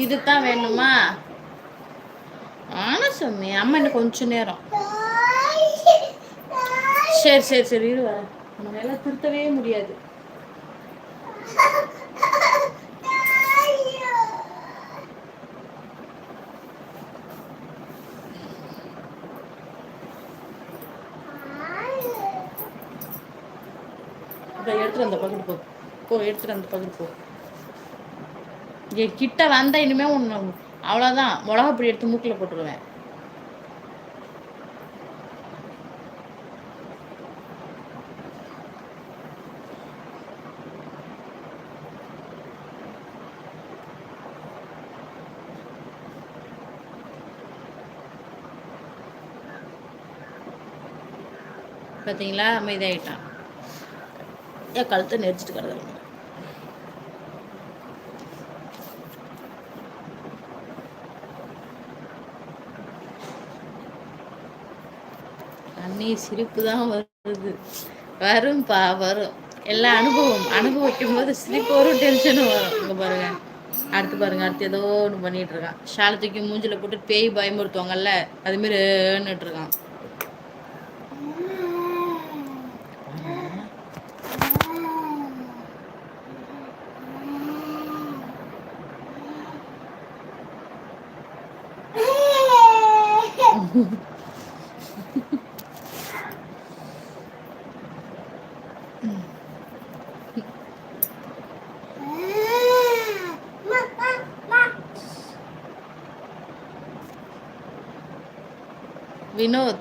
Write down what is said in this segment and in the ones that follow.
இதுதான் வேணுமா? ஆனா சொன்னி அம்மா இன்னும் கொஞ்ச நேரம். சரி சரி சரி இரு வரேன். நம்மளால திருத்தவே முடியாது. எடுத்துட்டு அந்த பக்கத்து போ. போ எடுத்துட்டு அந்த பக்கத்து போ. கிட்ட வந்த இனிமே ஒன்று அவ்வளோதான். மிளகாப்பொடி எடுத்து மூக்கில் போட்டுருவேன். பார்த்தீங்களா அமைதியாகிட்டான். ஏன் கழுத்தை நெரிச்சிட்டு கிடக்குறேன். அண்ணி சிரிப்பு தான் வருது. வரும்பா வரும். எல்லா அனுபவிக்கும் போது சிரிப்பு வரும், டென்ஷனும் வரும். இங்கே பாருங்க, அடுத்து பாருங்க, அடுத்து ஏதோ ஒன்று பண்ணிட்டு இருக்கான். ஷாலை தூக்கி மூஞ்சில போட்டு பேய் பயமுறுத்துவாங்கல்ல, அதுமாரி ஏன்னுட்டு இருக்கான். வினோத்,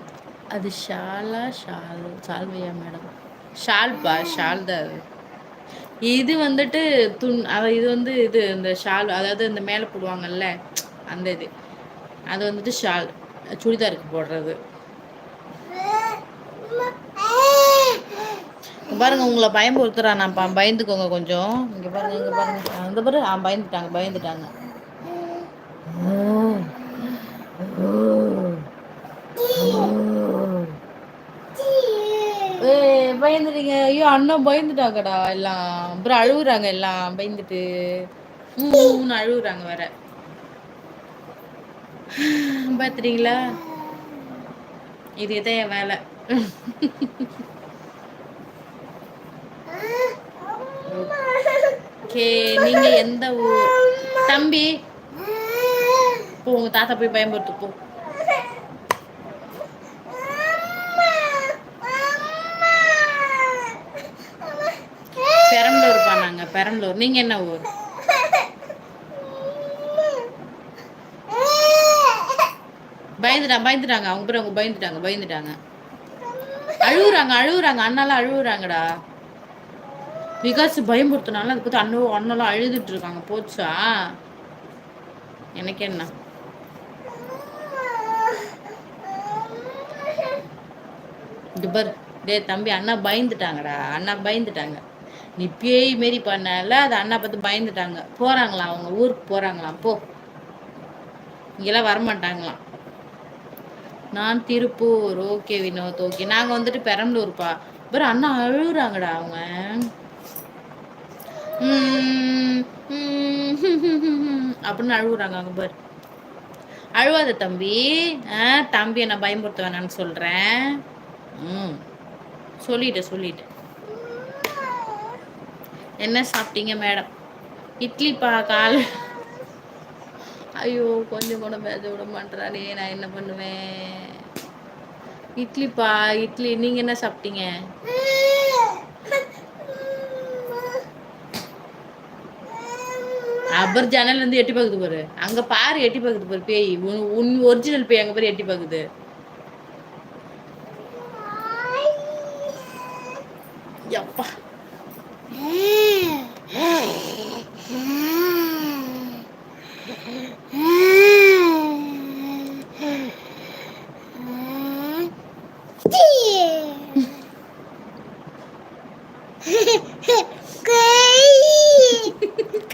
அது ஷாலா ஷால்வையா மேடம்? ஷால்பா, ஷால் தான் அது. இது வந்துட்டு இது வந்து இது இந்த ஷால், அதாவது இந்த மேலே போடுவாங்கல்ல அந்த இது, அது வந்துட்டு ஷால், சுடிதாருக்கு போடுறது. பாருங்க, உங்களை பயம்படுத்துறா. நான் பயந்துக்கோங்க கொஞ்சம். இங்க பாருங்க, இங்க பாருங்க, அந்த பாரு பயந்துட்டாங்க. பயந்துட்டீங்க? ஐயோ அண்ணா பயந்துட்டாங்கடா எல்லாம். அப்புறம் அழுகுறாங்க எல்லாம் பயந்துட்டு. அழுகுறாங்க வேற. பாத்துறீங்களா? இது எதான் என் வேலை. நீங்க எந்த ஊர் தம்பி? போ, உங்க தாத்தா போய் பயன்படுத்து போ. பெரம்பலூர் பானாங்க, பெரம்பலூர். நீங்க என்ன ஊர்? பயந்துட்டாங்க அவங்க பேர். அவங்க பயந்துட்டாங்க. அழுகுறாங்க அண்ணாலாம் அழுகுறாங்கடா. விகாஸ் பயம்படுத்தினால அதை பத்தி அண்ணெல்லாம் அழுதுட்டு இருக்காங்க. போச்சா? எனக்கு என்ன? டே தம்பி, அண்ணா பயந்துட்டாங்க. நீ பேய் மாரி பண்ணல, அது அண்ணா பார்த்து பயந்துட்டாங்க. போறாங்களாம், அவங்க ஊருக்கு போறாங்களாம். போ, இங்கெல்லாம் வரமாட்டாங்களாம். நான் திருப்பூர். Okay Vinod, okay. நாங்க வந்துட்டு பெரம்பலூர்ப்பா. பாரு அண்ணா அழுகுறாங்கடா அவங்க. அப்படின்னு அழுகுறாங்க அவங்க பாரு. அழுவாத தம்பி. தம்பி என்ன பயமுறுத்த வேணான்னு சொல்றேன். சொல்லிட்டு என்ன சாப்பிட்டீங்க மேடம்? இட்லிப்பா கால். ஐயோ கொஞ்சம் கூட பேச விட மாட்டேறானே, நான் என்ன பண்ணுவேன்? இட்லிப்பா, இட்லி. நீங்க என்ன சாப்பிட்டீங்க? அப்புறம் ஜன்னல் இருந்து எட்டி பாக்குது பாரு. அங்க பாரு, எட்டி பாக்குது பாரு பேய். உன் ஒரிஜினல் பேய் அங்க பாரு எட்டி பாக்குது. அப்பா,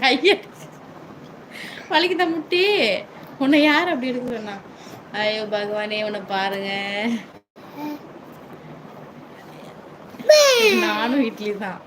கைய வலிக்குதா முட்டி? உன்னை யார் அப்படி எடுக்கிறேன்னா? ஐயோ பகவானே, உன்னை பாருங்க. நானும் இட்லி தான்.